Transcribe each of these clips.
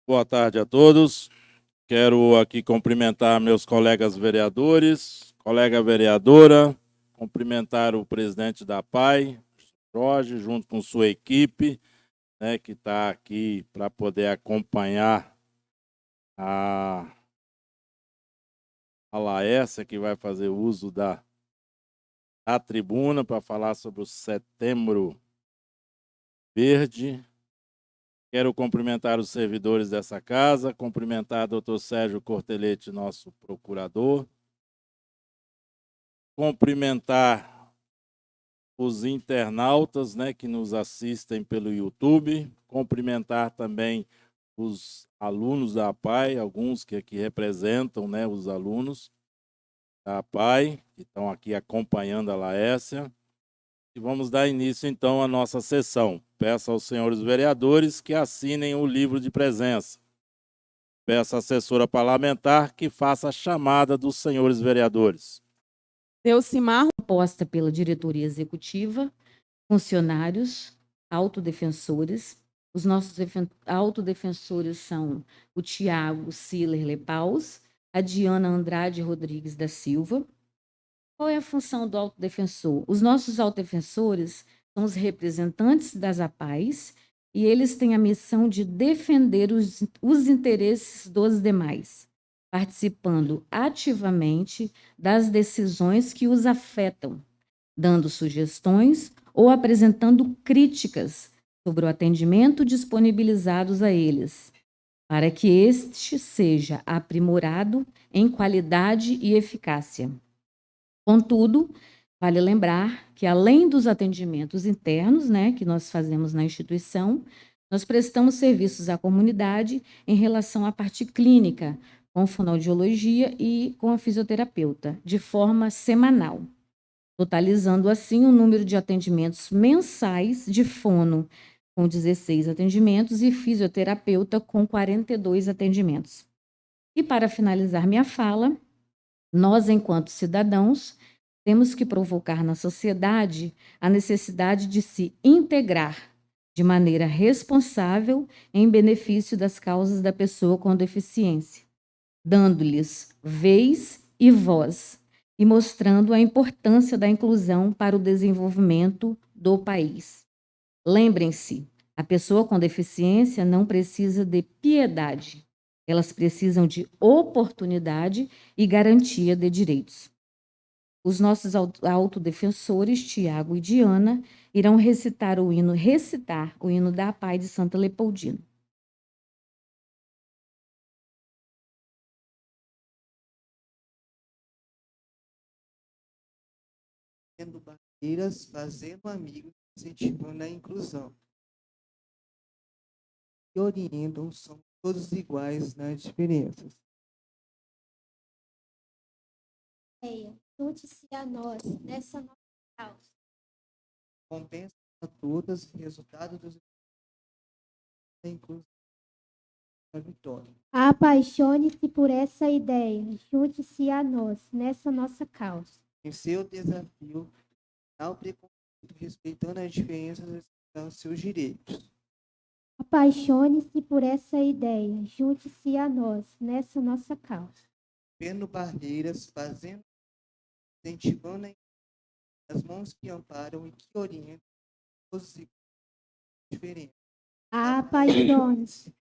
Boa tarde a todos. Quero aqui cumprimentar meus colegas vereadores, colega vereadora, cumprimentar o presidente da APAI, Jorge, junto com sua equipe, né, que está aqui para poder acompanhar a Laércia, que vai fazer uso da tribuna para falar sobre o Setembro Verde. Quero cumprimentar os servidores dessa casa, cumprimentar o doutor Sérgio Cortelete, nosso procurador, cumprimentar os internautas, né, que nos assistem pelo YouTube, cumprimentar também os alunos da APAI, alguns que aqui representam, né, os alunos da APAI, que estão aqui acompanhando a Laércia. E vamos dar início, então, à nossa sessão. Peço aos senhores vereadores que assinem o livro de presença. Peço à assessora parlamentar que faça a chamada dos senhores vereadores. Delcimar, proposta pela diretoria executiva, funcionários, autodefensores. Os nossos autodefensores são o Tiago Siller Lepaus, a Diana Andrade Rodrigues da Silva. Qual é a função do autodefensor? Os nossos autodefensores são os representantes das APAES e eles têm a missão de defender os interesses dos demais, participando ativamente das decisões que os afetam, dando sugestões ou apresentando críticas sobre o atendimento disponibilizados a eles, para que este seja aprimorado em qualidade e eficácia. Contudo, vale lembrar que, além dos atendimentos internos, né, que nós fazemos na instituição, nós prestamos serviços à comunidade em relação à parte clínica, com fonoaudiologia e com a fisioterapeuta, de forma semanal, totalizando assim o número de atendimentos mensais de fono, com 16 atendimentos, e fisioterapeuta, com 42 atendimentos. E para finalizar minha fala, nós, enquanto cidadãos, temos que provocar na sociedade a necessidade de se integrar de maneira responsável em benefício das causas da pessoa com deficiência, dando-lhes vez e voz e mostrando a importância da inclusão para o desenvolvimento do país. Lembrem-se, a pessoa com deficiência não precisa de piedade. Elas precisam de oportunidade e garantia de direitos. Os nossos autodefensores, Tiago e Diana, irão recitar o hino da APAI de Santa Leopoldina. Tendo barreiras, fazendo amigos, incentivando a inclusão. E orientam, são todos iguais nas diferenças. Junte-se a nós nessa nossa causa. Compensa a todas o resultado dos da inclusão da vitória. Apaixone-se por essa ideia. Junte-se a nós nessa nossa causa. Em seu desafio, ao preconceito, respeitando as diferenças e seus direitos. Apaixone-se por essa ideia. Junte-se a nós nessa nossa causa. Vendo barreiras, fazendo, incentivando as mãos que amparam e que orientam os diferentes. Apaixone-se.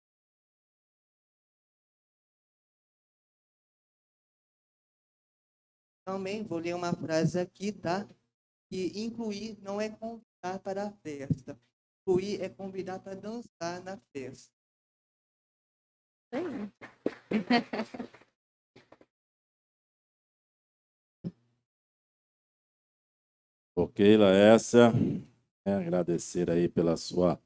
Também vou ler uma frase aqui, tá? Que incluir não é convidar para a festa. Incluir é convidar para dançar na festa. Ok, Laércia, agradecer aí pela sua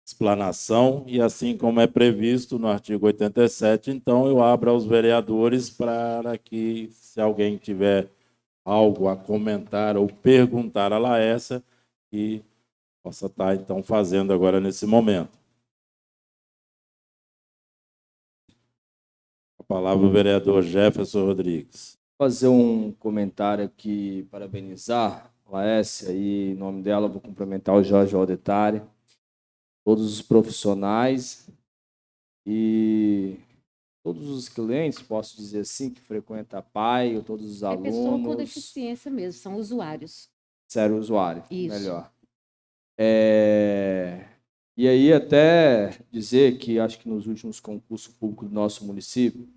explanação, e assim como é previsto no artigo 87, então eu abro aos vereadores para que, se alguém tiver algo a comentar ou perguntar a Laércia, que possa estar, então, fazendo agora nesse momento. A palavra o vereador Jefferson Rodrigues. Fazer um comentário aqui, parabenizar a Laércia, e em nome dela vou cumprimentar o Jorge Aldetari, todos os profissionais E todos os clientes, posso dizer assim, que frequentam a PAI, ou todos os É pessoa com alunos, deficiência mesmo, são usuários. sério usuário, Isso. melhor. E aí até dizer que acho que nos últimos concursos públicos do nosso município,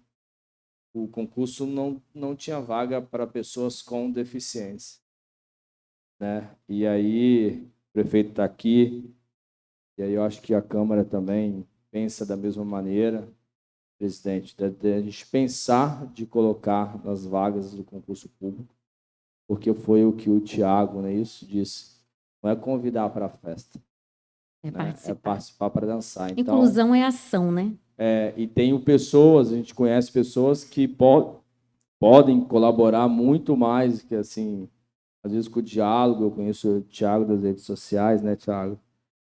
o concurso não tinha vaga para pessoas com deficiência, né? E aí o prefeito está aqui, e aí eu acho que a Câmara também pensa da mesma maneira, presidente, a gente pensar de colocar nas vagas do concurso público, porque foi o que o Tiago, né, isso disse, não é convidar para a festa, É né? participar. É participar para dançar. Então, Inclusão é ação, né? e tem pessoas, a gente conhece pessoas que podem colaborar muito mais, que assim, às vezes com o diálogo, eu conheço o Tiago das redes sociais, né, Tiago?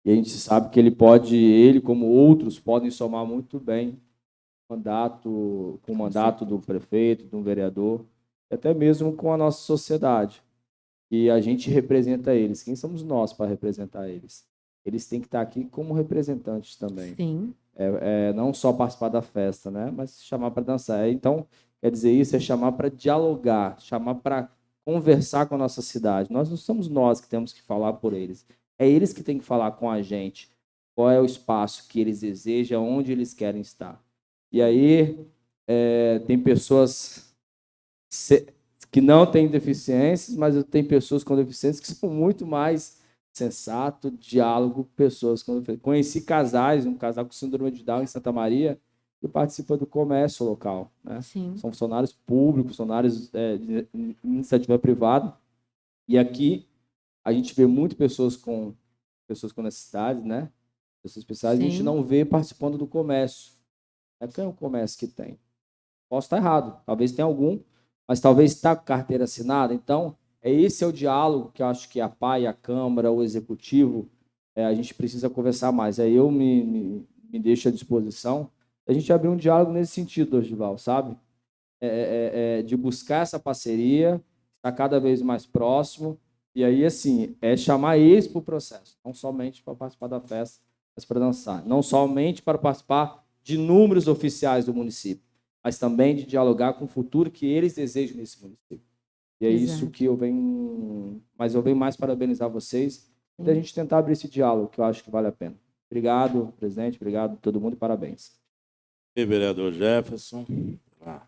E a gente sabe que ele como outros, podem somar muito bem com o mandato do prefeito, do vereador, e até mesmo com a nossa sociedade. E a gente representa eles. Quem somos nós para representar eles? Eles têm que estar aqui como representantes também. Sim. Não só participar da festa, né? Mas chamar para dançar. Então, quer dizer, isso é chamar para dialogar, chamar para conversar com a nossa cidade. Nós não somos nós que temos que falar por eles. É eles que têm que falar com a gente. Qual é o espaço que eles desejam, onde eles querem estar. E aí, tem pessoas que não têm deficiências, mas tem pessoas com deficiências que são muito mais sensato, diálogo, pessoas com deficiências. Conheci casais, um casal com síndrome de Down em Santa Maria, que participa do comércio local, né? Sim. São funcionários públicos, funcionários de iniciativa privada. E aqui a gente vê muito pessoas com necessidades, né? Pessoas especiais, a gente Sim. não vê participando do comércio. Quem é o comércio que tem? Posso estar errado, talvez tenha algum, mas talvez está com carteira assinada. Então, esse é o diálogo que eu acho que a PAI, a Câmara, o Executivo, a gente precisa conversar mais. Aí eu me deixo à disposição a gente abrir um diálogo nesse sentido, Dorival, sabe? De buscar essa parceria, estar cada vez mais próximo, e aí, assim, chamar eles para o processo, não somente para participar da festa, mas para dançar. Não somente para participar de números oficiais do município, mas também de dialogar com o futuro que eles desejam nesse município. E é Exato. isso que eu venho mais parabenizar vocês e da gente tentar abrir esse diálogo, que eu acho que vale a pena. Obrigado, presidente, obrigado a todo mundo e parabéns. E vereador Jefferson, a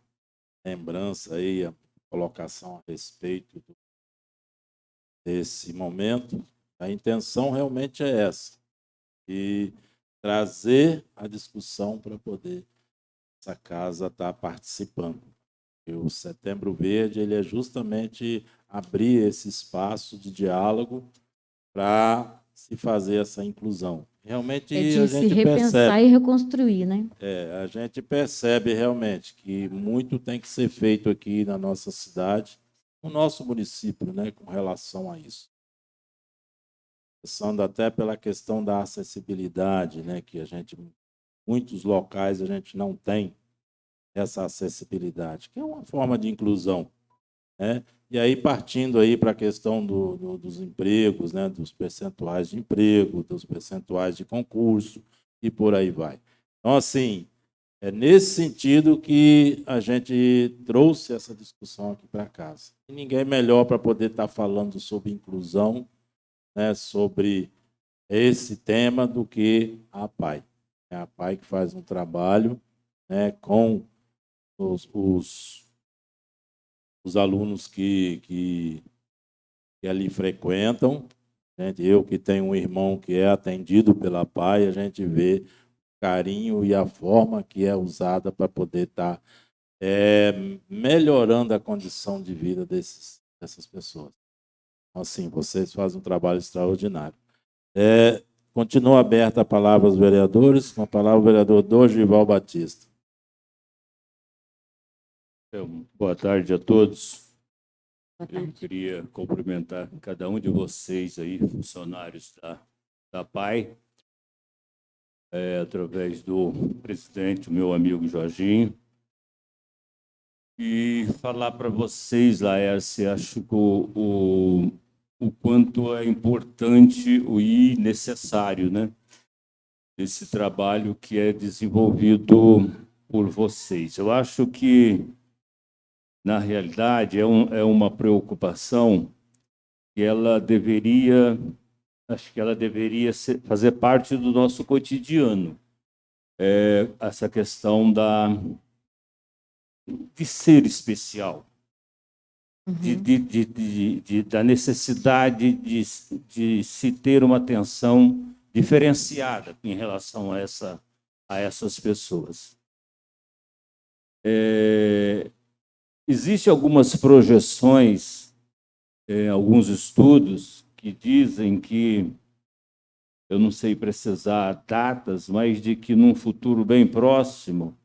lembrança aí, a colocação a respeito desse momento. A intenção realmente é essa, e trazer a discussão para poder essa casa estar participando. E o Setembro Verde ele é justamente abrir esse espaço de diálogo para se fazer essa inclusão. Realmente É de a se gente repensar percebe, e reconstruir, né? a gente percebe realmente que muito tem que ser feito aqui na nossa cidade, no nosso município, né, com relação a isso. Pensando até pela questão da acessibilidade, né, que muitos locais a gente não tem essa acessibilidade, que é uma forma de inclusão, né? E aí partindo aí para a questão dos empregos, né, dos percentuais de emprego, dos percentuais de concurso e por aí vai. Então, assim, é nesse sentido que a gente trouxe essa discussão aqui para casa. E ninguém melhor para poder estar falando sobre inclusão, né, sobre esse tema do que a PAI. É a PAI que faz um trabalho, né, com os alunos que ali frequentam. Eu que tenho um irmão que é atendido pela PAI, a gente vê o carinho e a forma que é usada para poder estar melhorando a condição de vida dessas pessoas. Então, assim, vocês fazem um trabalho extraordinário. Continua aberta a palavra aos vereadores, com a palavra o vereador Dorival Batista. Boa tarde a todos. Boa Eu tarde. queria cumprimentar cada um de vocês aí, funcionários da PAI, através do presidente, o meu amigo Jorginho, e falar para vocês, Laércio, acho que o quanto é importante e necessário, né? desse trabalho que é desenvolvido por vocês. Eu acho que, na realidade, é uma preocupação que ela deveria, acho que ela deveria fazer parte do nosso cotidiano. Essa questão de ser especial, da necessidade de se ter uma atenção diferenciada em relação a essas pessoas. Existem algumas projeções, alguns estudos que dizem que, eu não sei precisar datas, mas de que num futuro bem próximo,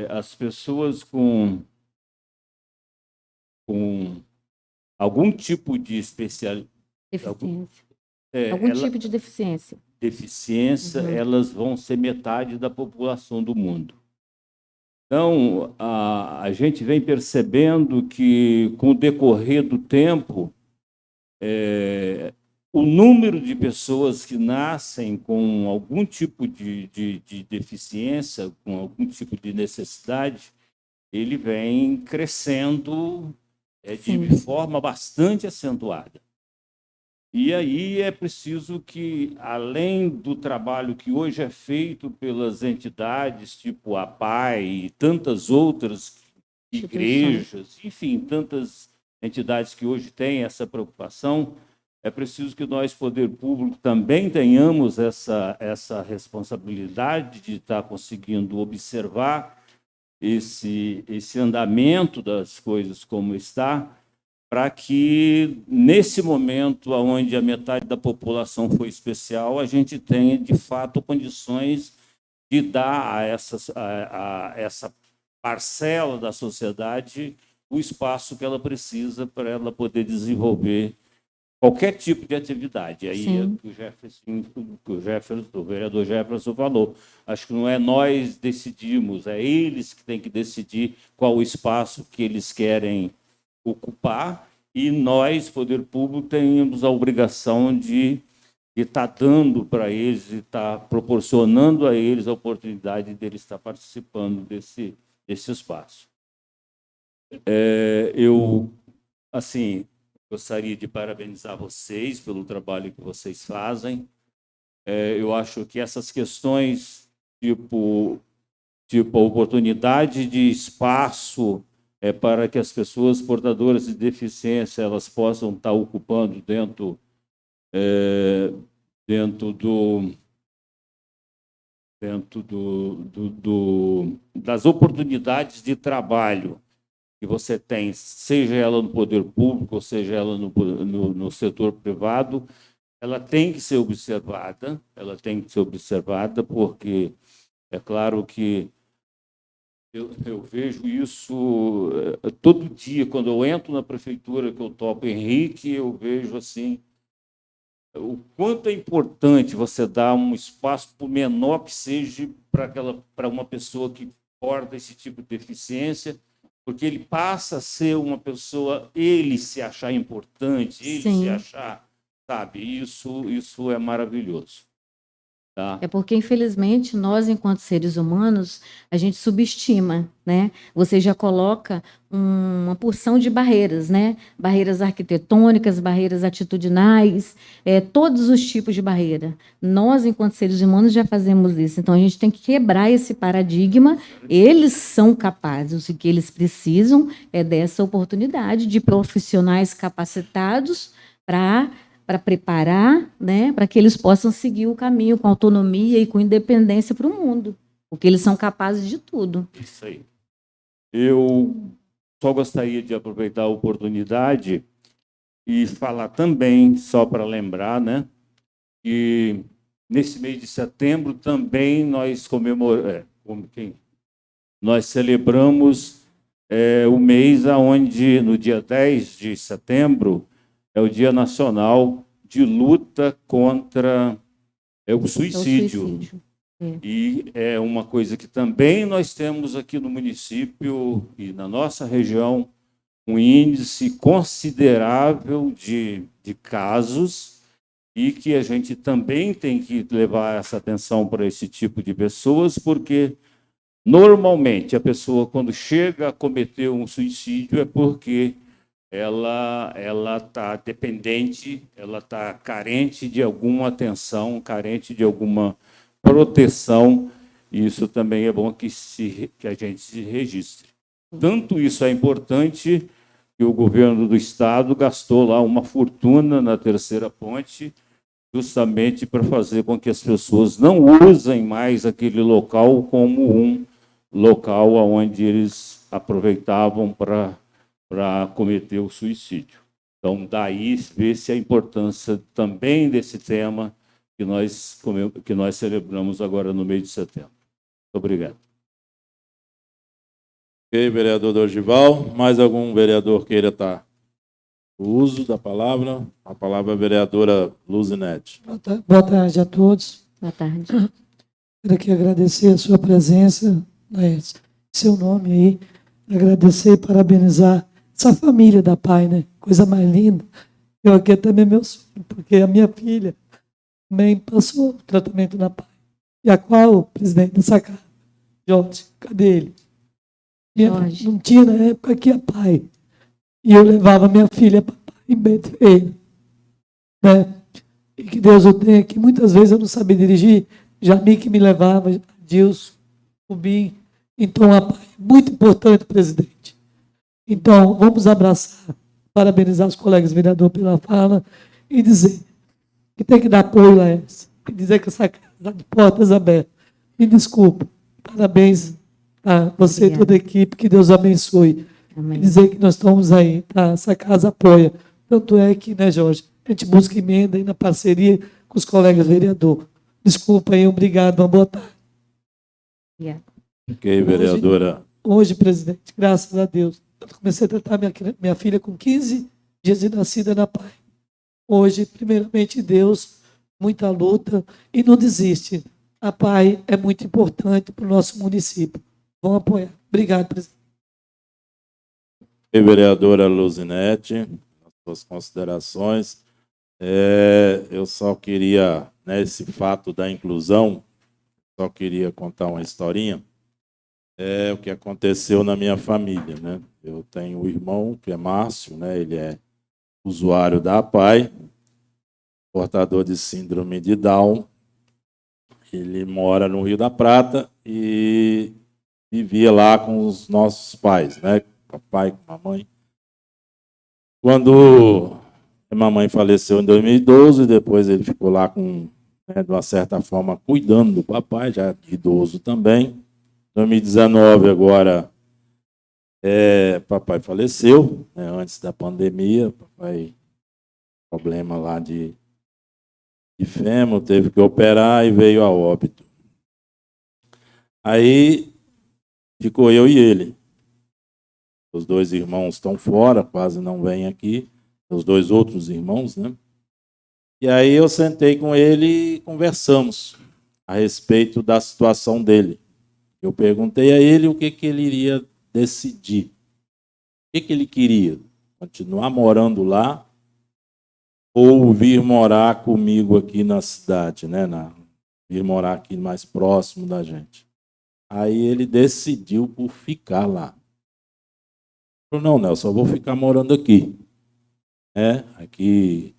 as pessoas com algum tipo de Deficiência. Algum tipo de deficiência. Elas vão ser metade da população do mundo. Então, a gente vem percebendo que, com o decorrer do tempo, o número de pessoas que nascem com algum tipo de deficiência, com algum tipo de necessidade, ele vem crescendo de forma bastante acentuada. E aí é preciso que, além do trabalho que hoje é feito pelas entidades, tipo a PAI e tantas outras igrejas, enfim, tantas entidades que hoje têm essa preocupação, é preciso que nós, poder público, também tenhamos essa responsabilidade de estar conseguindo observar esse andamento das coisas como está, para que, nesse momento onde a metade da população foi especial, a gente tenha, de fato, condições de dar a essa parcela da sociedade o espaço que ela precisa para ela poder desenvolver qualquer tipo de atividade. Aí é o vereador Jefferson falou. Acho que não é nós decidimos, é eles que têm que decidir qual o espaço que eles querem ocupar, e nós, poder público, temos a obrigação de estar dando para eles, de estar proporcionando a eles a oportunidade de eles estar participando desse espaço. Eu, assim, gostaria de parabenizar vocês pelo trabalho que vocês fazem. Eu acho que essas questões, tipo a oportunidade de espaço para que as pessoas portadoras de deficiência elas possam estar ocupando dentro das oportunidades de trabalho que você tem, seja ela no poder público, ou seja ela no setor privado, ela tem que ser observada, porque é claro que eu vejo isso todo dia, quando eu entro na prefeitura, que eu topo Henrique, eu vejo assim, o quanto é importante você dar um espaço, por menor que seja, para uma pessoa que porta esse tipo de deficiência, porque ele passa a ser uma pessoa, ele se achar importante, ele se achar, sabe, isso é maravilhoso. Tá? É porque, infelizmente, nós, enquanto seres humanos, a gente subestima, né? Você já coloca uma porção de barreiras, né? Barreiras arquitetônicas, barreiras atitudinais, todos os tipos de barreira. Nós, enquanto seres humanos, já fazemos isso. Então, a gente tem que quebrar esse paradigma. Eles são capazes, o que eles precisam é dessa oportunidade de profissionais capacitados para preparar, né, para que eles possam seguir o caminho com autonomia e com independência para o mundo, porque eles são capazes de tudo. Isso aí. Eu só gostaria de aproveitar a oportunidade e falar também, só para lembrar, né, que nesse mês de setembro também nós nós celebramos o mês onde, no dia 10 de setembro, é o Dia Nacional de Luta contra o suicídio. E é uma coisa que também nós temos aqui no município e na nossa região um índice considerável de casos e que a gente também tem que levar essa atenção para esse tipo de pessoas, porque normalmente a pessoa, quando chega a cometer um suicídio, é porque ela está dependente, ela está carente de alguma atenção, carente de alguma proteção, e isso também é bom que a gente se registre. Tanto isso é importante que o governo do estado gastou lá uma fortuna na terceira ponte, justamente para fazer com que as pessoas não usem mais aquele local como um local onde eles aproveitavam para cometer o suicídio. Então, daí vê-se a importância também desse tema que nós celebramos agora no mês de setembro. Muito obrigado. Ok, vereador Dorgival. Mais algum vereador queira estar? O uso da palavra. A palavra é a vereadora Luzinete. Boa tarde a todos. Boa tarde. Quero aqui agradecer a sua presença, né, seu nome aí, agradecer e parabenizar essa família da PAI, né? Coisa mais linda. Eu aqui também meu sonho, porque a minha filha também passou o tratamento na PAI. E a qual o presidente dessa casa, Jorge, cadê ele? Jorge. Não tinha na época aqui a PAI. E eu levava minha filha para a PAI em Beto Feira, né? E que Deus o tenha, que muitas vezes eu não sabia dirigir, Jamie que me levava, Dilson, Rubim. Então, a PAI é muito importante, presidente. Então, vamos abraçar, parabenizar os colegas vereadores pela fala e dizer que tem que dar apoio a essa. E dizer que essa casa está de portas abertas. Me desculpa. Parabéns a você e toda a equipe, que Deus abençoe. Amém. E dizer que nós estamos aí, tá? Essa casa apoia. Tanto é que, né, Jorge, a gente busca emenda aí na parceria com os colegas vereadores. Desculpa aí, obrigado, uma boa tarde. Obrigada. Ok, vereadora. Hoje, presidente, graças a Deus, eu comecei a tratar minha filha com 15 dias de nascida na PAI. Hoje, primeiramente, Deus, muita luta e não desiste. A PAI é muito importante para o nosso município. Vamos apoiar. Obrigado, presidente. Ok, vereadora Luzinete, as suas considerações. Eu só queria, nesse fato da inclusão, só queria contar uma historinha. O que aconteceu na minha família, né? Eu tenho um irmão, que é Márcio, né? Ele é usuário da APAI, portador de síndrome de Down. Ele mora no Rio da Prata e vivia lá com os nossos pais, né? Com o papai, com a mamãe. Quando a mamãe faleceu em 2012, depois ele ficou lá com, né, de uma certa forma, cuidando do papai, já idoso também. 2019 agora, papai faleceu, né, antes da pandemia, papai problema lá de fêmur, teve que operar e veio a óbito. Aí ficou eu e ele. Os dois irmãos estão fora, quase não vêm aqui, os dois outros irmãos, né? E aí eu sentei com ele e conversamos a respeito da situação dele. Eu perguntei a ele o que ele iria decidir. O que ele queria? Continuar morando lá ou vir morar comigo aqui na cidade, né? Vir morar aqui mais próximo da gente. Aí ele decidiu por ficar lá. Falou, não, Nelson, eu vou ficar morando aqui. Aqui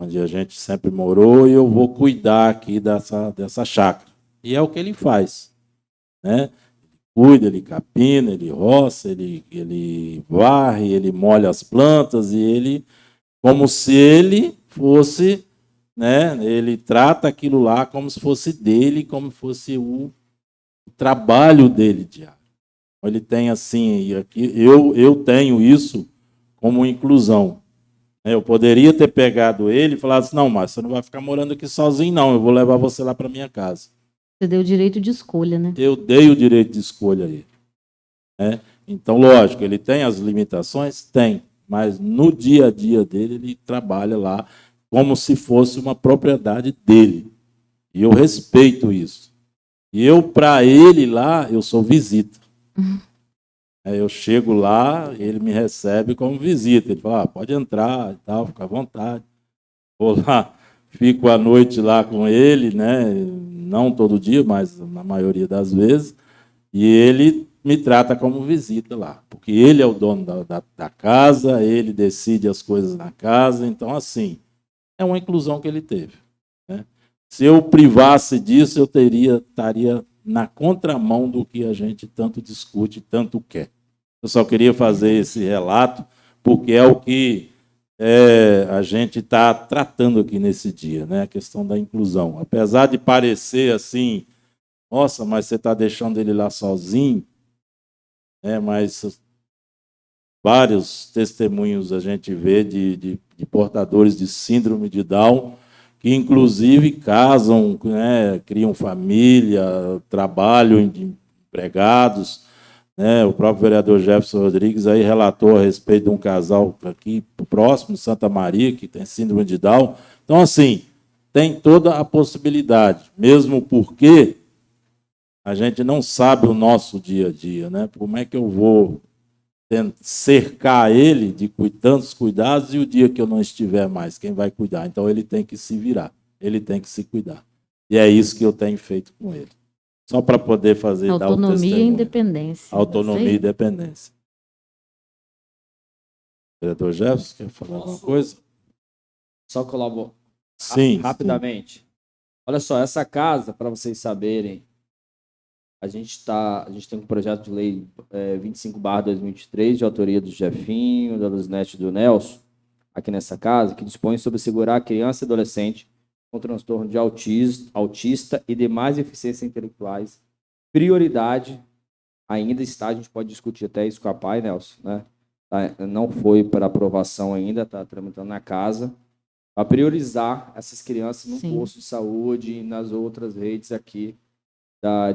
onde a gente sempre morou, e eu vou cuidar aqui dessa chácara. E é o que ele faz, né? Ele cuida, ele capina, ele roça, ele varre, ele molha as plantas, e ele, como se ele fosse, né? Ele trata aquilo lá como se fosse dele, como se fosse o trabalho dele diário. Ele tem assim, e aqui eu tenho isso como inclusão. Eu poderia ter pegado ele e falado assim, não, mas você não vai ficar morando aqui sozinho, não, eu vou levar você lá para minha casa. Você deu o direito de escolha, né? Eu dei o direito de escolha a ele. Né? Então, lógico, ele tem as limitações? Tem, mas no dia a dia dele, ele trabalha lá como se fosse uma propriedade dele. E eu respeito isso. E eu, para ele lá, eu sou visita. Eu chego lá, ele me recebe como visita. Ele fala, pode entrar e tal, fica à vontade. Vou lá, fico à noite lá com ele, né? Não todo dia, mas na maioria das vezes. E ele me trata como visita lá, porque ele é o dono da casa, ele decide as coisas na casa. Então, assim, é uma inclusão que ele teve, né? Se eu privasse disso, eu estaria na contramão do que a gente tanto discute, tanto quer. Eu só queria fazer esse relato, porque é o que a gente está tratando aqui nesse dia, né? A questão da inclusão. Apesar de parecer assim, nossa, mas você está deixando ele lá sozinho, né? Mas vários testemunhos a gente vê de portadores de síndrome de Down, que inclusive casam, né? Criam família, trabalham empregados, né? O próprio vereador Jefferson Rodrigues aí relatou a respeito de um casal aqui próximo de Santa Maria, que tem síndrome de Down. Então, assim, tem toda a possibilidade, mesmo porque a gente não sabe o nosso dia a dia, né? Como é que eu vou cercar ele de tantos cuidados e o dia que eu não estiver mais, quem vai cuidar? Então, ele tem que se virar, ele tem que se cuidar. E é isso que eu tenho feito com ele. Só para poder fazer, dar o testemunho. Autonomia e independência. Autonomia e independência. Vereador Jefferson, quer falar alguma coisa? Só colaborar. Sim. Rapidamente. Olha só, essa casa, para vocês saberem, a gente tem um projeto de lei 25/2023, de autoria do Jefinho, da Luzinete e do Nelson, aqui nessa casa, que dispõe sobre segurar a criança e adolescente com transtorno de autista e demais deficiências intelectuais. Prioridade ainda está, a gente pode discutir até isso com a PAI, Nelson, né? Não foi para aprovação ainda, está tramitando na casa, para priorizar essas crianças no posto de saúde e nas outras redes aqui,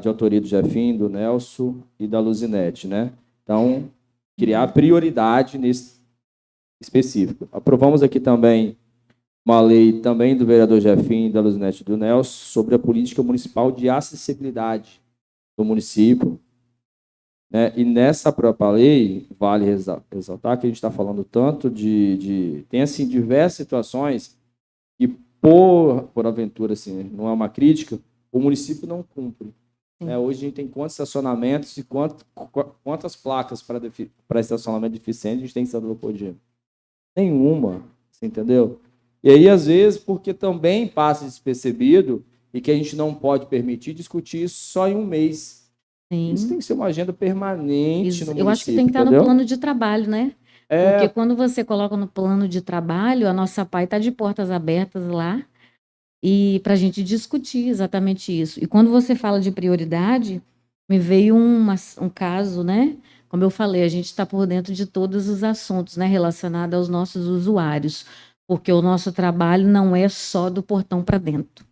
de autoria do Jefinho, do Nelson e da Luzinete, né? Então, criar prioridade nesse específico. Aprovamos aqui também uma lei também do vereador Jefinho, da Luzinete e do Nelson, sobre a política municipal de acessibilidade do município, né? E nessa própria lei, vale ressaltar que a gente está falando tanto tem, assim, diversas situações que, por aventura, assim, não é uma crítica, o município não cumpre. Né? Hoje a gente tem quantos estacionamentos e quantas placas para estacionamento deficiente a gente tem em Santa Leopoldina? Nenhuma, você entendeu? E aí, às vezes, porque também passa despercebido e que a gente não pode permitir discutir isso só em um mês. Sim. Isso tem que ser uma agenda permanente no município. Eu acho que tem que estar no plano de trabalho, né? Porque quando você coloca no plano de trabalho, a nossa PAI está de portas abertas lá e para a gente discutir exatamente isso. E quando você fala de prioridade, me veio um caso, né? Como eu falei, a gente está por dentro de todos os assuntos, né, relacionados aos nossos usuários, porque o nosso trabalho não é só do portão para dentro.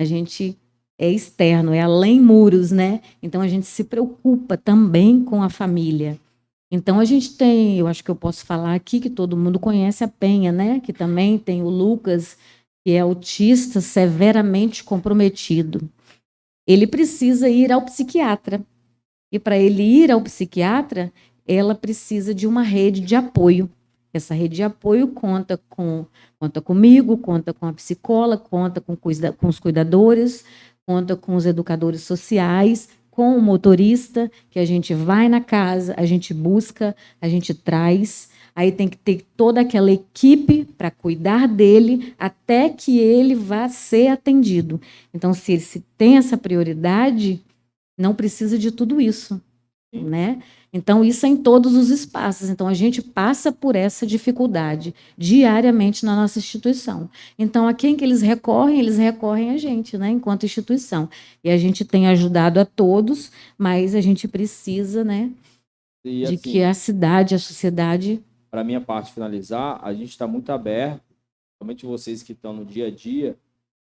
A gente é externo, é além muros, né? Então a gente se preocupa também com a família. Então a gente tem, eu acho que eu posso falar aqui que todo mundo conhece a Penha, né? Que também tem o Lucas, que é autista severamente comprometido. Ele precisa ir ao psiquiatra. E para ele ir ao psiquiatra, ela precisa de uma rede de apoio. Essa rede de apoio conta comigo, conta com a psicóloga, conta com os cuidadores, conta com os educadores sociais, com o motorista, que a gente vai na casa, a gente busca, a gente traz. Aí tem que ter toda aquela equipe para cuidar dele até que ele vá ser atendido. Então, se ele tem essa prioridade, não precisa de tudo isso, né? Então, isso é em todos os espaços. Então, a gente passa por essa dificuldade diariamente na nossa instituição. Então, a quem que eles recorrem a gente, né, enquanto instituição. E a gente tem ajudado a todos, mas a gente precisa, né, e, de assim, que a sociedade... Para a minha parte finalizar, a gente está muito aberto, principalmente vocês que estão no dia a dia,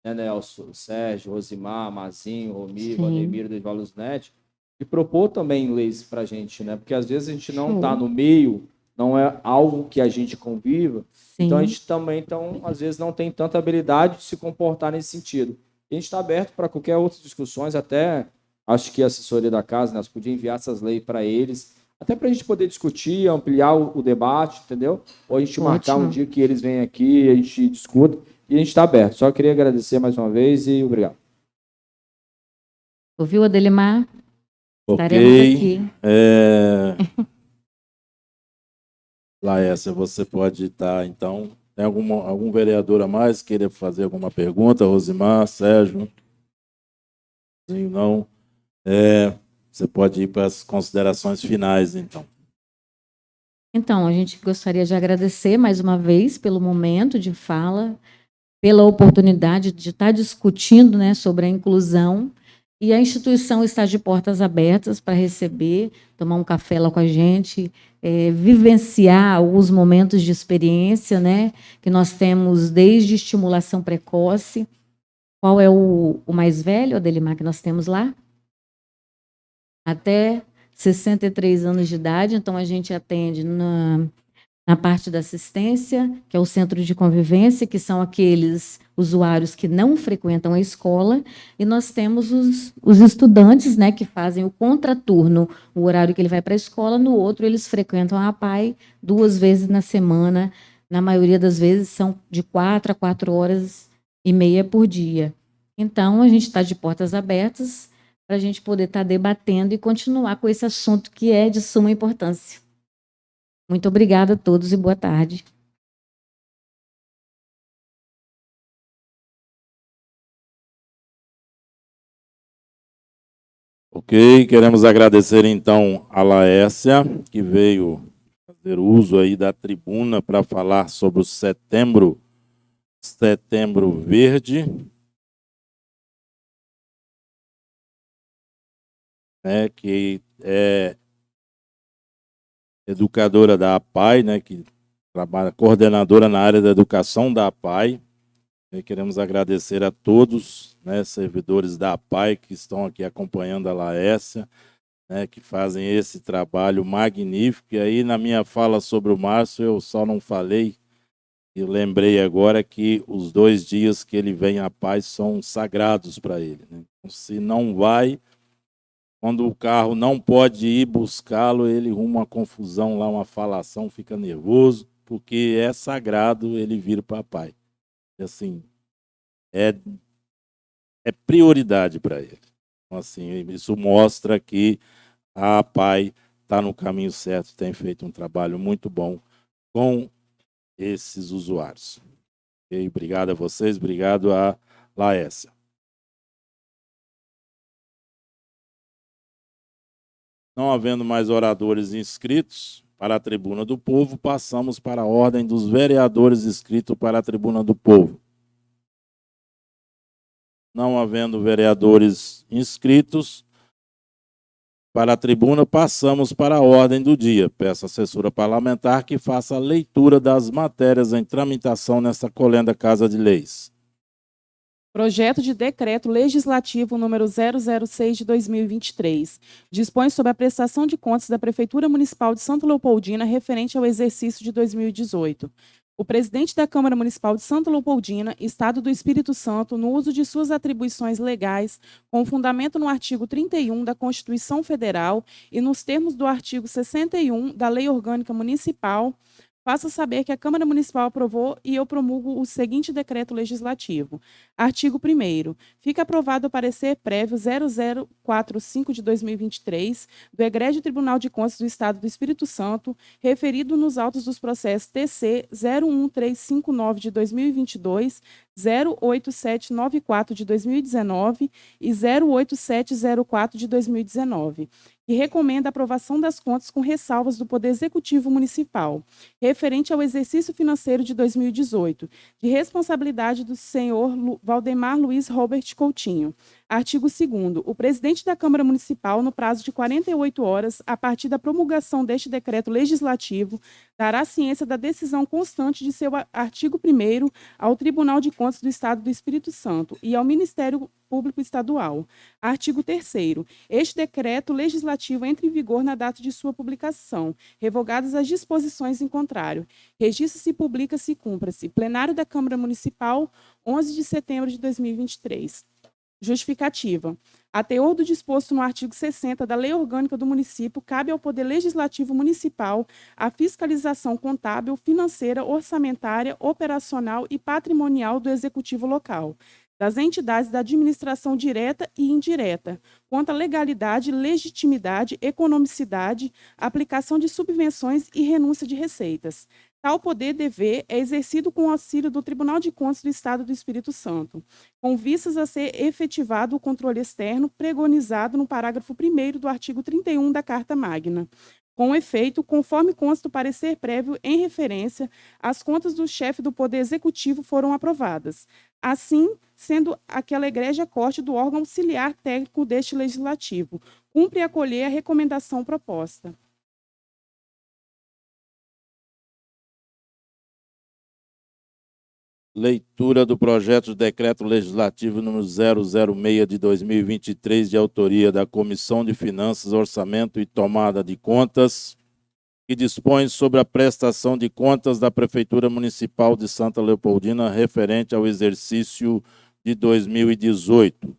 né, Nelson, Sérgio, Rosimar, Mazinho, Romiro, Ademir, Dorival Luzinete, e propor também leis para a gente, né? Porque às vezes a gente não está no meio, não é algo que a gente conviva, então a gente também, às vezes, não tem tanta habilidade de se comportar nesse sentido. E a gente está aberto para qualquer outras discussões, até acho que a assessoria da casa, né, podia enviar essas leis para eles, Até para a gente poder discutir, ampliar o debate, entendeu? Ou a gente marcar um Ótimo. dia que eles venham aqui, a gente discuta, e a gente está aberto. Só queria agradecer mais uma vez e obrigado. Ouviu, Adelimar? Estaremos Ok. aqui. Laércia, você pode estar, então. Tem algum vereador a mais que queira fazer alguma pergunta? Rosimar, Sérgio? Sim, não. Você pode ir para as considerações finais, então. Então, a gente gostaria de agradecer mais uma vez pelo momento de fala, pela oportunidade de estar discutindo, né, sobre a inclusão. E a instituição está de portas abertas para receber, tomar um café lá com a gente, vivenciar os momentos de experiência, né, que nós temos desde estimulação precoce. Qual é o mais velho, Adelimar, que nós temos lá? Até 63 anos de idade, então a gente atende na parte da assistência, que é o centro de convivência, que são aqueles usuários que não frequentam a escola, e nós temos os estudantes, né, que fazem o contraturno, o horário que ele vai para a escola, no outro eles frequentam a APAE 2 vezes na semana, na maioria das vezes são de 4 a 4h30 por dia. Então, a gente está de portas abertas para a gente poder estar debatendo e continuar com esse assunto que é de suma importância. Muito obrigada a todos e boa tarde. Ok, queremos agradecer então a Laércia, que veio fazer uso aí da tribuna para falar sobre o Setembro Verde, né, que é educadora da APAE, né, que trabalha coordenadora na área da educação da APAE. E queremos agradecer a todos, né, servidores da APAE que estão aqui acompanhando a Laércia, né, que fazem esse trabalho magnífico. E aí, na minha fala sobre o Márcio, eu só não falei, e lembrei agora que os 2 dias que ele vem à APAE são sagrados para ele, né? Então, se não vai, quando o carro não pode ir buscá-lo, ele arruma uma confusão lá, uma falação, fica nervoso, porque é sagrado ele vir para a APAE. E, assim, é prioridade para ele. Então, assim, isso mostra que a APAE está no caminho certo, tem feito um trabalho muito bom com esses usuários. Okay? Obrigado a vocês, obrigado a Laércia. Não havendo mais oradores inscritos para a Tribuna do Povo, passamos para a ordem dos vereadores inscritos para a Tribuna do Povo. Não havendo vereadores inscritos para a tribuna, passamos para a ordem do dia. Peço à assessora parlamentar que faça a leitura das matérias em tramitação nesta colenda Casa de Leis. Projeto de Decreto Legislativo número 006 de 2023. Dispõe sobre a prestação de contas da Prefeitura Municipal de Santa Leopoldina referente ao exercício de 2018. O presidente da Câmara Municipal de Santa Leopoldina, Estado do Espírito Santo, no uso de suas atribuições legais, com fundamento no artigo 31 da Constituição Federal e nos termos do artigo 61 da Lei Orgânica Municipal, faço saber que a Câmara Municipal aprovou e eu promulgo o seguinte decreto legislativo. Artigo 1º. Fica aprovado o parecer prévio 0045 de 2023 do Egrégio Tribunal de Contas do Estado do Espírito Santo, referido nos autos dos processos TC 01359 de 2022, 08794 de 2019 e 08704 de 2019. E recomenda a aprovação das contas com ressalvas do Poder Executivo Municipal, referente ao exercício financeiro de 2018, de responsabilidade do senhor Valdemar Luiz Robert Coutinho. Artigo 2º. O presidente da Câmara Municipal, no prazo de 48 horas, a partir da promulgação deste decreto legislativo, dará ciência da decisão constante de seu artigo 1º ao Tribunal de Contas do Estado do Espírito Santo e ao Ministério Público Estadual. Artigo 3º. Este decreto legislativo entra em vigor na data de sua publicação, revogadas as disposições em contrário. Registra-se e publica-se e cumpra-se. Plenário da Câmara Municipal, 11 de setembro de 2023. Justificativa. A teor do disposto no artigo 60 da Lei Orgânica do Município, cabe ao Poder Legislativo Municipal a fiscalização contábil, financeira, orçamentária, operacional e patrimonial do Executivo local, das entidades da administração direta e indireta, quanto à legalidade, legitimidade, economicidade, aplicação de subvenções e renúncia de receitas. Tal poder-dever é exercido com o auxílio do Tribunal de Contas do Estado do Espírito Santo, com vistas a ser efetivado o controle externo pregonizado no parágrafo 1º do artigo 31 da Carta Magna. Com efeito, conforme consta o parecer prévio em referência, as contas do chefe do Poder Executivo foram aprovadas, assim sendo aquela egrégia corte do órgão auxiliar técnico deste Legislativo. Cumpre acolher a recomendação proposta. Leitura do projeto de decreto legislativo número 006 de 2023, de autoria da Comissão de Finanças, Orçamento e Tomada de Contas, que dispõe sobre a prestação de contas da Prefeitura Municipal de Santa Leopoldina referente ao exercício de 2018.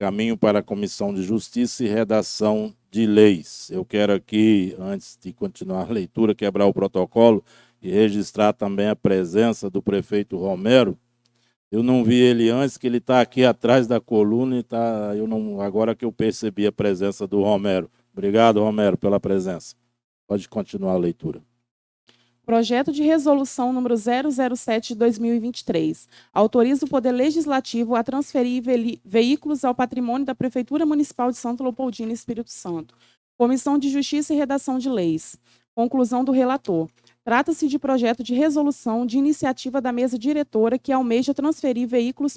Caminho para a Comissão de Justiça e Redação de Leis. Eu quero aqui, antes de continuar a leitura, quebrar o protocolo e registrar também a presença do prefeito Romero. Eu não vi ele antes, que ele está aqui atrás da coluna e tá, agora que eu percebi a presença do Romero. Obrigado, Romero, pela presença. Pode continuar a leitura. Projeto de Resolução número 007 de 2023. Autoriza o Poder Legislativo a transferir veículos ao patrimônio da Prefeitura Municipal de Santa Leopoldina, Espírito Santo. Comissão de Justiça e Redação de Leis. Conclusão do relator. Trata-se de projeto de resolução de iniciativa da mesa diretora que almeja transferir veículos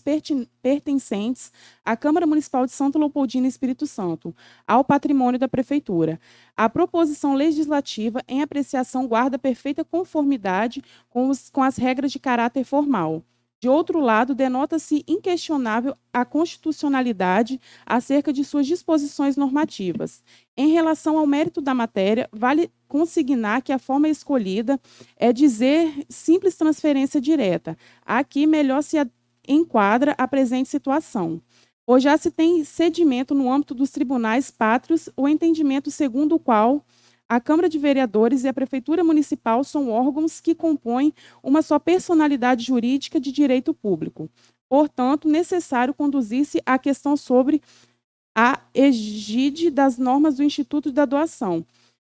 pertencentes à Câmara Municipal de Santa Leopoldina, Espírito Santo, ao patrimônio da Prefeitura. A proposição legislativa, em apreciação, guarda perfeita conformidade com as regras de caráter formal. De outro lado, denota-se inquestionável a constitucionalidade acerca de suas disposições normativas. Em relação ao mérito da matéria, vale consignar que a forma escolhida é dizer simples transferência direta. Aqui melhor se enquadra a presente situação. Hoje já se tem cedimento no âmbito dos tribunais pátrios o entendimento segundo o qual a Câmara de Vereadores e a Prefeitura Municipal são órgãos que compõem uma só personalidade jurídica de direito público. Portanto, necessário conduzir-se à questão sobre a égide das normas do Instituto da Doação,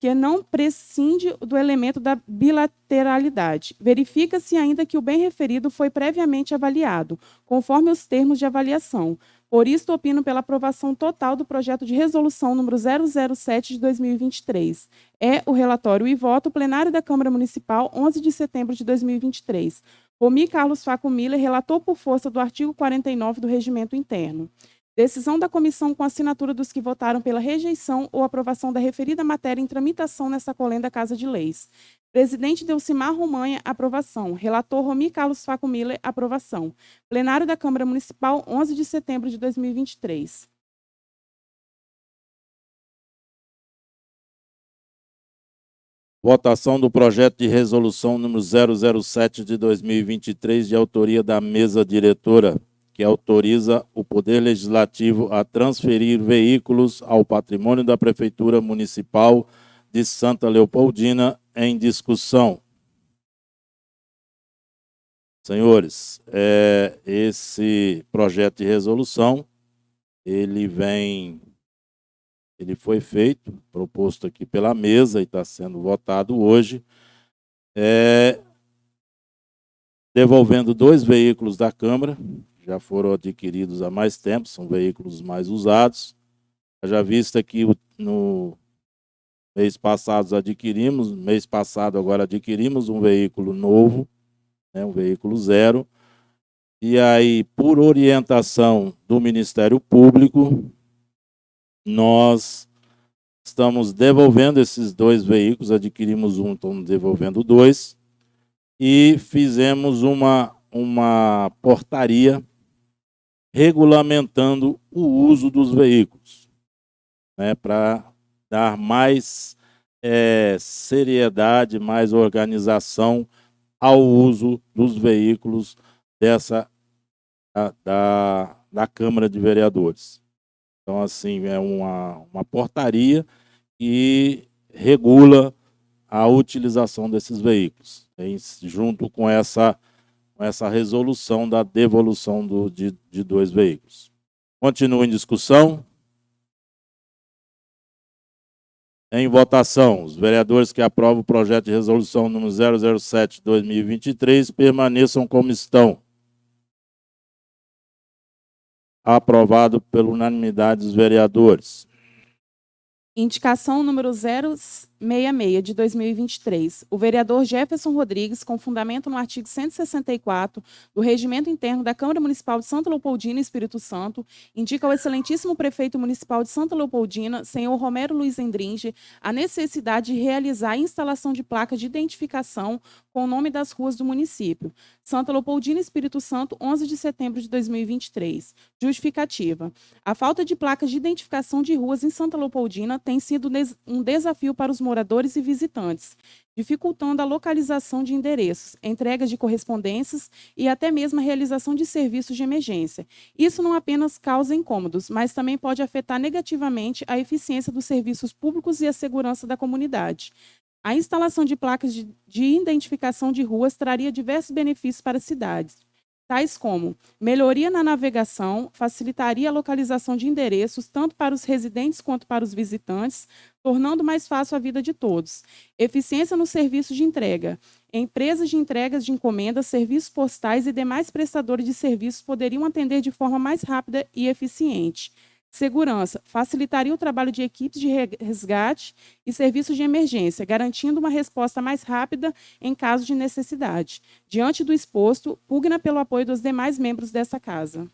que não prescinde do elemento da bilateralidade. Verifica-se ainda que o bem referido foi previamente avaliado, conforme os termos de avaliação. Por isso, opino pela aprovação total do projeto de resolução número 007 de 2023. É o relatório e voto plenário da Câmara Municipal, 11 de setembro de 2023. Romi Carlos Faco Miller, relator por força do artigo 49 do Regimento Interno. Decisão da comissão com assinatura dos que votaram pela rejeição ou aprovação da referida matéria em tramitação nesta colenda Casa de Leis. Presidente Delcimar Romanha, aprovação. Relator Romi Carlos Faco Miller, aprovação. Plenário da Câmara Municipal, 11 de setembro de 2023. Votação do projeto de resolução número 007 de 2023, de autoria da mesa diretora, que autoriza o Poder Legislativo a transferir veículos ao patrimônio da Prefeitura Municipal de Santa Leopoldina, em discussão. Senhores, esse projeto de resolução, ele foi feito, proposto aqui pela mesa e está sendo votado hoje, devolvendo 2 veículos da Câmara, já foram adquiridos há mais tempo, são veículos mais usados. Já visto que no mês passado agora adquirimos um veículo novo, um veículo zero, e aí, por orientação do Ministério Público, nós estamos devolvendo esses 2 veículos, adquirimos um, estamos devolvendo 2, e fizemos uma portaria regulamentando o uso dos veículos, para dar mais seriedade, mais organização ao uso dos veículos da da Câmara de Vereadores. Então, assim, é uma portaria que regula a utilização desses veículos, junto com essa resolução da devolução de 2 veículos. Continua em discussão. Em votação, os vereadores que aprovam o projeto de resolução número 007/2023 permaneçam como estão. Aprovado pela unanimidade dos vereadores. Indicação número 066 de 2023. O vereador Jefferson Rodrigues, com fundamento no artigo 164 do Regimento Interno da Câmara Municipal de Santa Leopoldina, Espírito Santo, indica ao excelentíssimo prefeito municipal de Santa Leopoldina, senhor Romero Luiz Endringe, a necessidade de realizar a instalação de placas de identificação com o nome das ruas do município. Santa Leopoldina, Espírito Santo, 11 de setembro de 2023. Justificativa. A falta de placas de identificação de ruas em Santa Leopoldina tem sido um desafio para os moradores e visitantes, dificultando a localização de endereços, entregas de correspondências e até mesmo a realização de serviços de emergência. Isso não apenas causa incômodos, mas também pode afetar negativamente a eficiência dos serviços públicos e a segurança da comunidade. A instalação de placas de identificação de ruas traria diversos benefícios para as cidades, tais como melhoria na navegação, facilitaria a localização de endereços tanto para os residentes quanto para os visitantes, tornando mais fácil a vida de todos. Eficiência nos serviços de entrega. Empresas de entregas de encomendas, serviços postais e demais prestadores de serviços poderiam atender de forma mais rápida e eficiente. Segurança. Facilitaria o trabalho de equipes de resgate e serviços de emergência, garantindo uma resposta mais rápida em caso de necessidade. Diante do exposto, pugna pelo apoio dos demais membros dessa casa.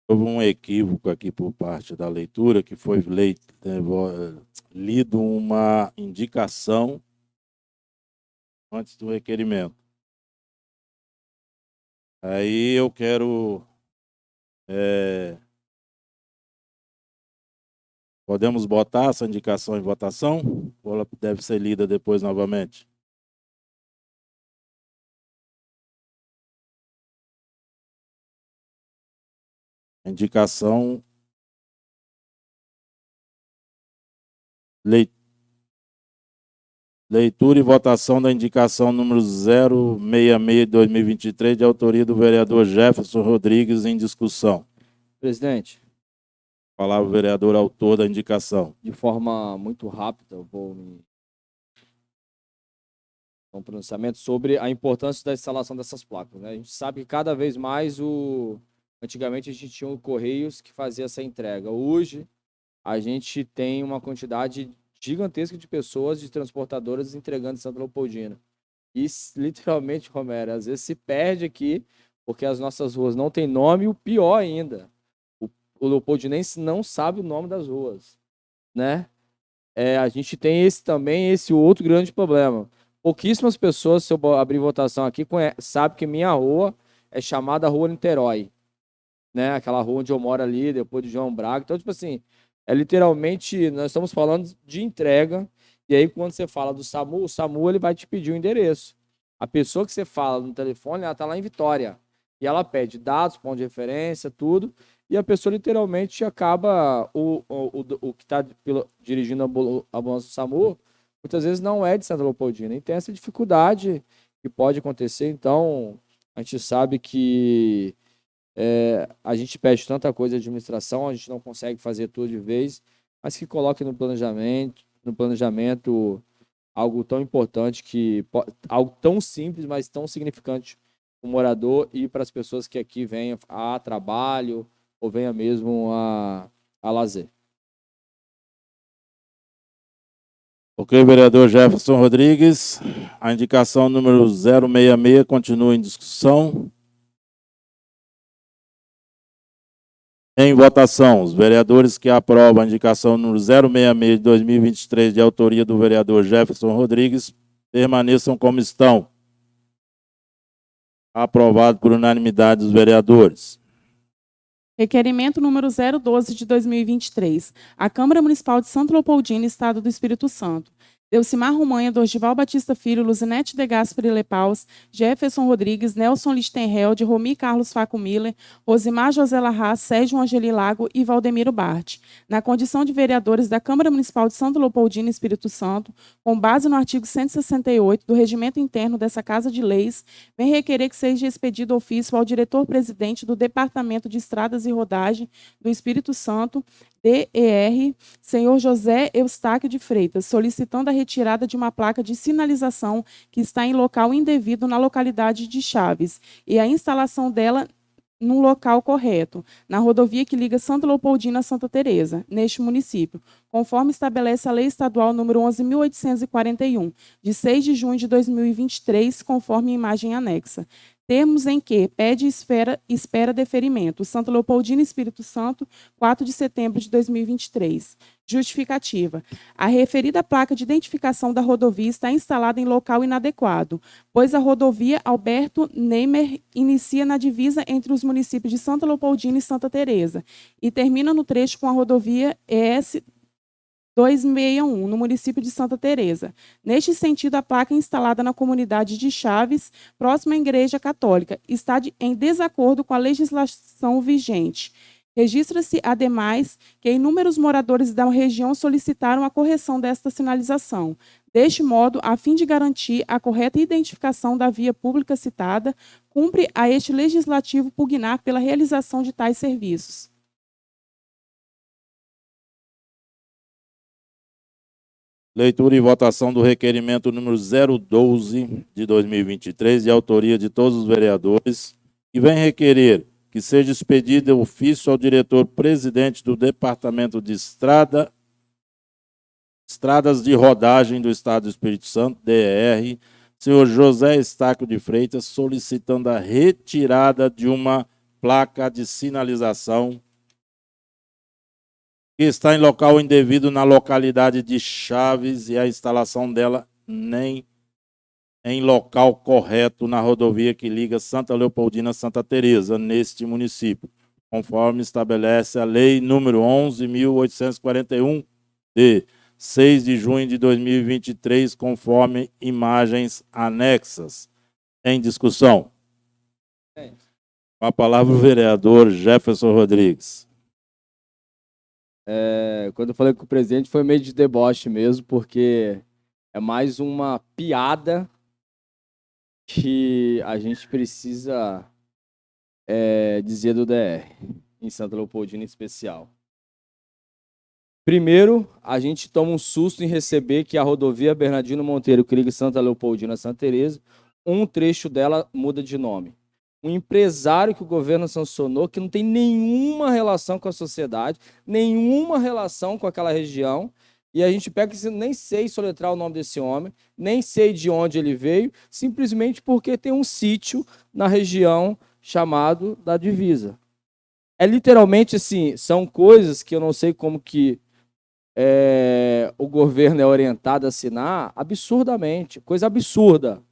Houve um equívoco aqui por parte da leitura, que foi lido uma indicação antes do requerimento. Aí eu quero... podemos botar essa indicação em votação? Ou ela deve ser lida depois novamente? Indicação... Leitura e votação da indicação número 066 de 2023, de autoria do vereador Jefferson Rodrigues, em discussão. Presidente, Palavra o vereador autor da indicação. de forma muito rápida, eu vou um pronunciamento sobre a importância da instalação dessas placas, né? A gente sabe que cada vez mais antigamente a gente tinha o Correios que fazia essa entrega. Hoje a gente tem uma quantidade gigantesca de pessoas, de transportadoras entregando em Santa Leopoldina. E literalmente, Romero, às vezes se perde aqui porque as nossas ruas não têm nome, e o pior ainda, o leopoldinense não sabe o nome das ruas, né? A gente tem esse outro grande problema. Pouquíssimas pessoas, se eu abrir votação aqui, sabem que minha rua é chamada Rua Niterói, né? Aquela rua onde eu moro ali, depois de João Braga. Então, tipo assim, literalmente, nós estamos falando de entrega, e aí quando você fala do SAMU, o SAMU ele vai te pedir o endereço. A pessoa que você fala no telefone, ela está lá em Vitória, e ela pede dados, ponto de referência, tudo, e a pessoa literalmente acaba, o que está dirigindo a ambulância do SAMU, muitas vezes não é de Santa Leopoldina, e tem essa dificuldade que pode acontecer. Então a gente sabe que a gente pede tanta coisa de administração, a gente não consegue fazer tudo de vez, mas que coloque no planejamento algo tão importante, algo tão simples, mas tão significante para o morador e para as pessoas que aqui venham a trabalho ou venham mesmo a lazer. Ok, vereador Jefferson Rodrigues. A indicação número 066 continua em discussão. Em votação, os vereadores que aprovam a indicação número 066 de 2023, de autoria do vereador Jefferson Rodrigues, permaneçam como estão. Aprovado por unanimidade dos vereadores. Requerimento número 012 de 2023. A Câmara Municipal de Santa Leopoldina, Estado do Espírito Santo. Delcimar Romanha, Dorgival Batista Filho, Luzinete de Gasperi Lepaus, Jefferson Rodrigues, Nelson Lichtenheld, Romi Carlos Faco Miller, Rosimar José Larraz, Sérgio Angeli Lago e Valdemiro Bart, na condição de vereadores da Câmara Municipal de Santa Leopoldina, Espírito Santo, com base no artigo 168 do Regimento Interno dessa Casa de Leis, vem requerer que seja expedido ofício ao diretor-presidente do Departamento de Estradas e Rodagem do Espírito Santo, DER, senhor José Eustáquio de Freitas, solicitando a retirada de uma placa de sinalização que está em local indevido na localidade de Chaves e a instalação dela no local correto, na rodovia que liga Santa Leopoldina a Santa Teresa, neste município, conforme estabelece a Lei Estadual número 11.841, de 6 de junho de 2023, conforme a imagem anexa. Termos em que pede e espera deferimento. Santa Leopoldina, Espírito Santo, 4 de setembro de 2023. Justificativa. A referida placa de identificação da rodovia está instalada em local inadequado, pois a rodovia Alberto Neymer inicia na divisa entre os municípios de Santa Leopoldina e Santa Teresa e termina no trecho com a rodovia ES 261, no município de Santa Teresa. Neste sentido, a placa instalada na comunidade de Chaves, próxima à Igreja Católica, está em desacordo com a legislação vigente. Registra-se, ademais, que inúmeros moradores da região solicitaram a correção desta sinalização. Deste modo, a fim de garantir a correta identificação da via pública citada, cumpre a este legislativo pugnar pela realização de tais serviços. Leitura e votação do requerimento número 012 de 2023, de autoria de todos os vereadores, que vem requerer que seja expedido ofício ao diretor-presidente do Departamento de Estradas de Rodagem do Estado do Espírito Santo, DER, senhor José Eustáquio de Freitas, solicitando a retirada de uma placa de sinalização que está em local indevido na localidade de Chaves e a instalação dela nem em local correto na rodovia que liga Santa Leopoldina a Santa Teresa, neste município, conforme estabelece a Lei número 11.841, de 6 de junho de 2023, conforme imagens anexas. Em discussão. Com a palavra o vereador Jefferson Rodrigues. Quando eu falei com o presidente foi meio de deboche mesmo, porque é mais uma piada que a gente precisa dizer do DR, em Santa Leopoldina em especial. Primeiro, a gente toma um susto em receber que a rodovia Bernardino Monteiro, que liga Santa Leopoldina a Santa Teresa, um trecho dela muda de nome. Um empresário que o governo sancionou, que não tem nenhuma relação com a sociedade, nenhuma relação com aquela região, e a gente pega que nem sei soletrar o nome desse homem, nem sei de onde ele veio, simplesmente porque tem um sítio na região chamado da Divisa. É literalmente assim, são coisas que eu não sei como que o governo é orientado a assinar, absurdamente, coisa absurda.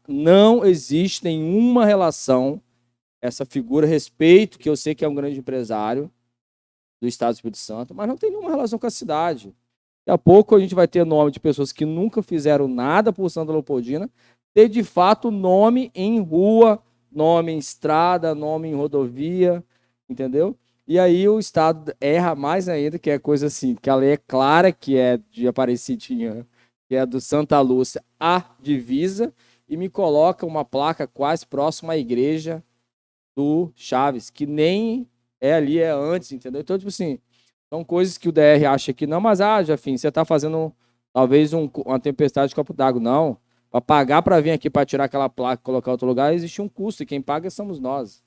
Não existe nenhuma relação, essa figura, respeito, que eu sei que é um grande empresário do Estado do Espírito Santo, mas não tem nenhuma relação com a cidade. Daqui a pouco a gente vai ter nome de pessoas que nunca fizeram nada por Santa Leopoldina, ter de fato nome em rua, nome em estrada, nome em rodovia, entendeu? E aí o Estado erra mais ainda, que é coisa assim, que a lei é clara, que é de Aparecidinha, que é do Santa Lúcia, a Divisa, e me coloca uma placa quase próxima à igreja do Chaves, que nem é ali, é antes, entendeu? Então, tipo assim, são coisas que o DR acha que não, mas, Jafim, você está fazendo talvez uma tempestade de copo d'água. Não, para pagar para vir aqui para tirar aquela placa e colocar em outro lugar, existe um custo, e quem paga somos nós.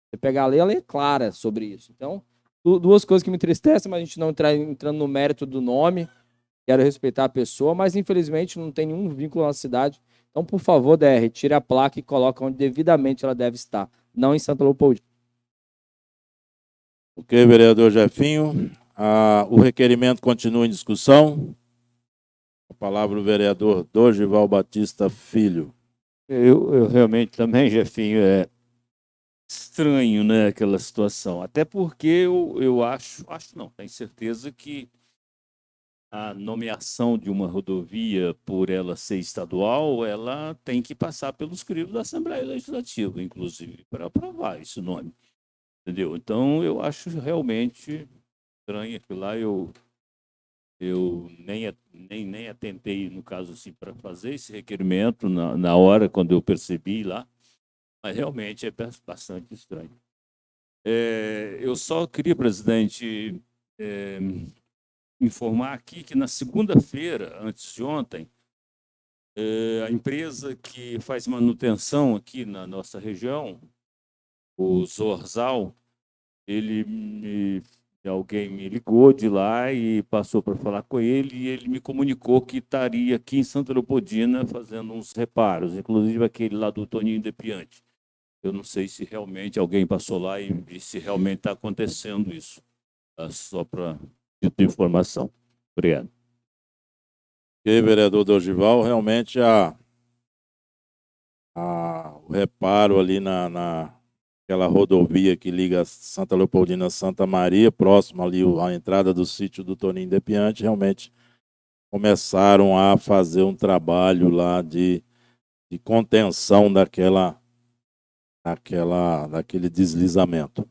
Você pegar a lei é clara sobre isso. Então, duas coisas que me entristecem, mas a gente não entrando no mérito do nome, quero respeitar a pessoa, mas infelizmente não tem nenhum vínculo na cidade. Então, por favor, DR, tire a placa e coloque onde devidamente ela deve estar, não em Santa Leopoldina. Ok, vereador Jefinho. O requerimento continua em discussão. A palavra o vereador Dorgival Batista Filho. Eu realmente também, Jefinho, é estranho, né, aquela situação. Até porque eu acho não, tenho certeza que a nomeação de uma rodovia, por ela ser estadual, ela tem que passar pelos crivos da Assembleia Legislativa, inclusive, para aprovar esse nome. Entendeu? Então, eu acho realmente estranho aquilo lá. Eu nem atentei, no caso, assim, para fazer esse requerimento na hora, quando eu percebi lá, mas realmente é bastante estranho. Eu só queria, presidente, informar aqui que na segunda-feira, antes de ontem, a empresa que faz manutenção aqui na nossa região, o Zorzal, alguém me ligou de lá e passou para falar com ele, e ele me comunicou que estaria aqui em Santa Leopoldina fazendo uns reparos, inclusive aquele lá do Toninho Depiante. Eu não sei se realmente alguém passou lá e se realmente está acontecendo isso. Tá? Só para ter informação. Obrigado. Ok, vereador Dorgival, realmente o reparo ali naquela rodovia que liga Santa Leopoldina a Santa Maria, próximo ali à entrada do sítio do Toninho Depiante, realmente começaram a fazer um trabalho lá de contenção daquele deslizamento.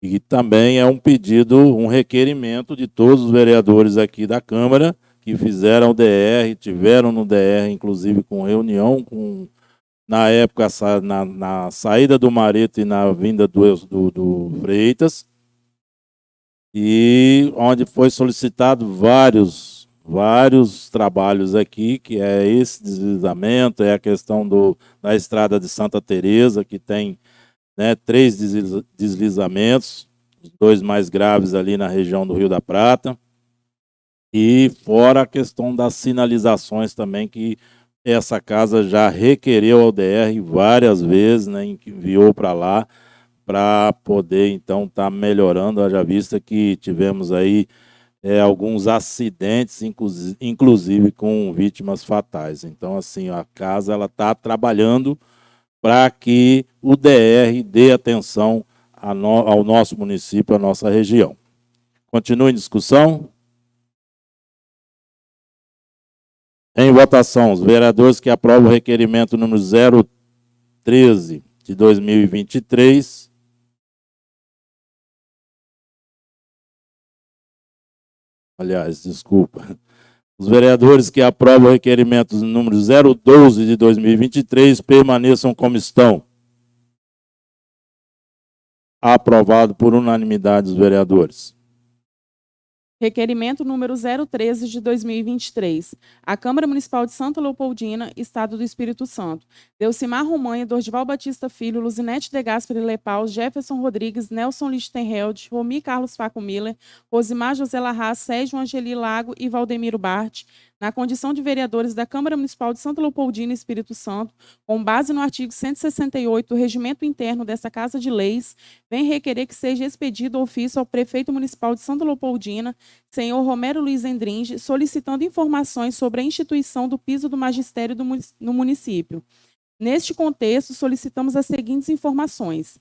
E também é um pedido, um requerimento de todos os vereadores aqui da Câmara que fizeram o DR, tiveram no DR, inclusive com reunião, na época, na saída do Mareto e na vinda do Freitas, e onde foi solicitado vários trabalhos aqui, que é esse deslizamento, é a questão da estrada de Santa Teresa, que tem, né, 3 deslizamentos, os 2 mais graves ali na região do Rio da Prata, e fora a questão das sinalizações também, que essa casa já requereu ao DR várias vezes, né, enviou para lá, para poder, então, estar melhorando, haja vista que tivemos aí alguns acidentes, inclusive com vítimas fatais. Então, assim, a casa está trabalhando para que o DR dê atenção ao nosso município, à nossa região. Continua em discussão? Em votação, os vereadores que aprovam o requerimento número 013 de 2023. Aliás, desculpa. Os vereadores que aprovam o requerimento número 012 de 2023 permaneçam como estão. Aprovado por unanimidade dos vereadores. Requerimento número 013 de 2023. A Câmara Municipal de Santa Leopoldina, Estado do Espírito Santo. Delcimar Romanha, Dorgival Batista Filho, Luzinete de Gasperi Lepaus, Jefferson Rodrigues, Nelson Lichtenheld, Romi Carlos Faco Miller, Rosimar José Larraz, Sérgio Angeli Lago e Valdemiro Bart, na condição de vereadores da Câmara Municipal de Santa Leopoldina, Espírito Santo, com base no artigo 168 do Regimento Interno dessa Casa de Leis, vem requerer que seja expedido ofício ao Prefeito Municipal de Santa Leopoldina, senhor Romero Luiz Endringe, solicitando informações sobre a instituição do piso do magistério no município. Neste contexto, solicitamos as seguintes informações.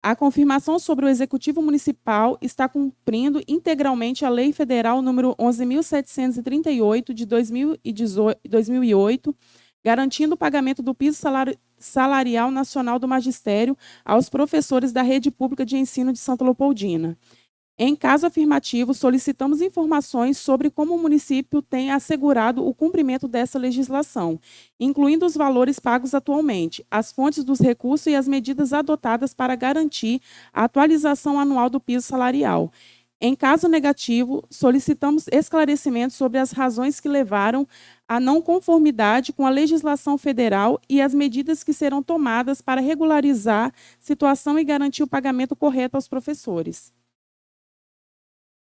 A confirmação sobre o Executivo Municipal está cumprindo integralmente a Lei Federal número 11.738 de 2008, garantindo o pagamento do piso salarial nacional do magistério aos professores da rede pública de ensino de Santa Leopoldina. Em caso afirmativo, solicitamos informações sobre como o município tem assegurado o cumprimento dessa legislação, incluindo os valores pagos atualmente, as fontes dos recursos e as medidas adotadas para garantir a atualização anual do piso salarial. Em caso negativo, solicitamos esclarecimentos sobre as razões que levaram à não conformidade com a legislação federal e as medidas que serão tomadas para regularizar a situação e garantir o pagamento correto aos professores.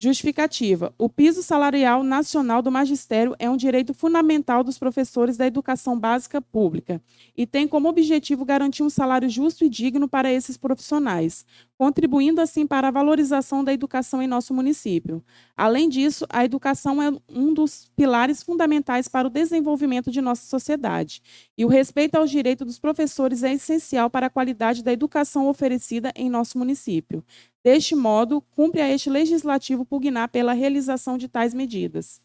Justificativa. O piso salarial nacional do magistério é um direito fundamental dos professores da educação básica pública e tem como objetivo garantir um salário justo e digno para esses profissionais, contribuindo assim para a valorização da educação em nosso município. Além disso, a educação é um dos pilares fundamentais para o desenvolvimento de nossa sociedade, e o respeito aos direitos dos professores é essencial para a qualidade da educação oferecida em nosso município. Deste modo, cumpre a este legislativo pugnar pela realização de tais medidas.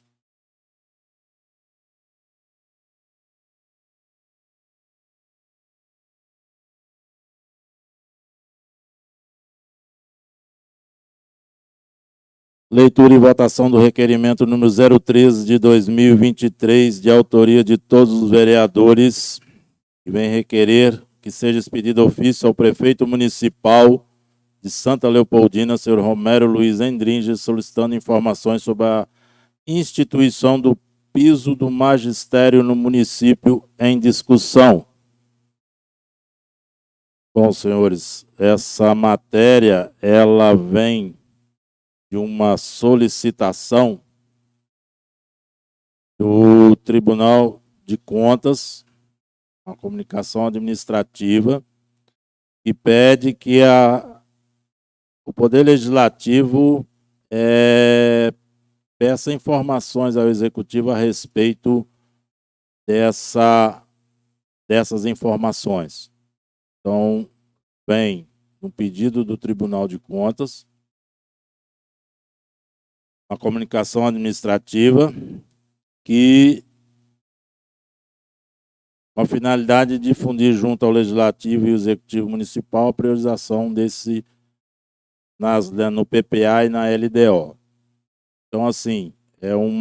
Leitura e votação do requerimento número 013 de 2023, de autoria de todos os vereadores, que vem requerer que seja expedido ofício ao prefeito municipal de Santa Leopoldina, senhor Romero Luiz Endringe, solicitando informações sobre a instituição do piso do magistério no município em discussão. Bom, senhores, essa matéria, ela vem de uma solicitação do Tribunal de Contas, uma comunicação administrativa, que pede que o Poder Legislativo peça informações ao Executivo a respeito dessas informações. Então, vem um pedido do Tribunal de Contas, uma comunicação administrativa com a finalidade de difundir junto ao Legislativo e Executivo Municipal a priorização no PPA e na LDO. Então, assim, é um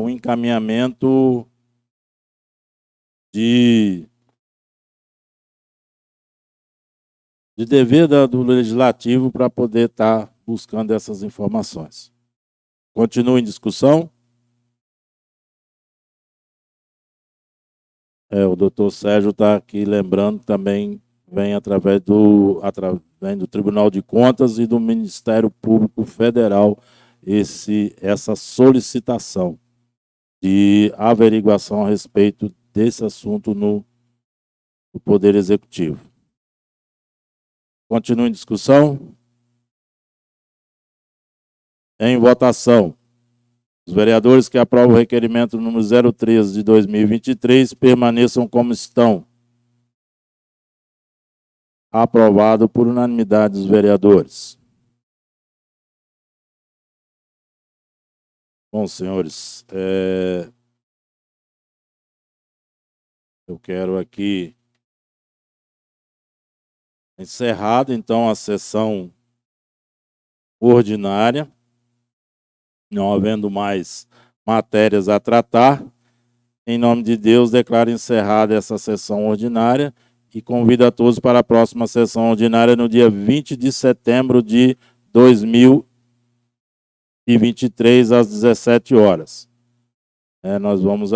encaminhamento de dever do Legislativo para poder estar buscando essas informações. Continua em discussão? O doutor Sérgio está aqui lembrando também, vem através do Tribunal de Contas e do Ministério Público Federal essa solicitação de averiguação a respeito desse assunto no Poder Executivo. Continua em discussão? Em votação. Os vereadores que aprovam o requerimento número 013 de 2023 permaneçam como estão. Aprovado por unanimidade dos vereadores. Bom, senhores, eu quero aqui encerrada, então, a sessão ordinária. Não havendo mais matérias a tratar, em nome de Deus, declaro encerrada essa sessão ordinária e convido a todos para a próxima sessão ordinária no dia 20 de setembro de 2023, às 17 horas. Nós vamos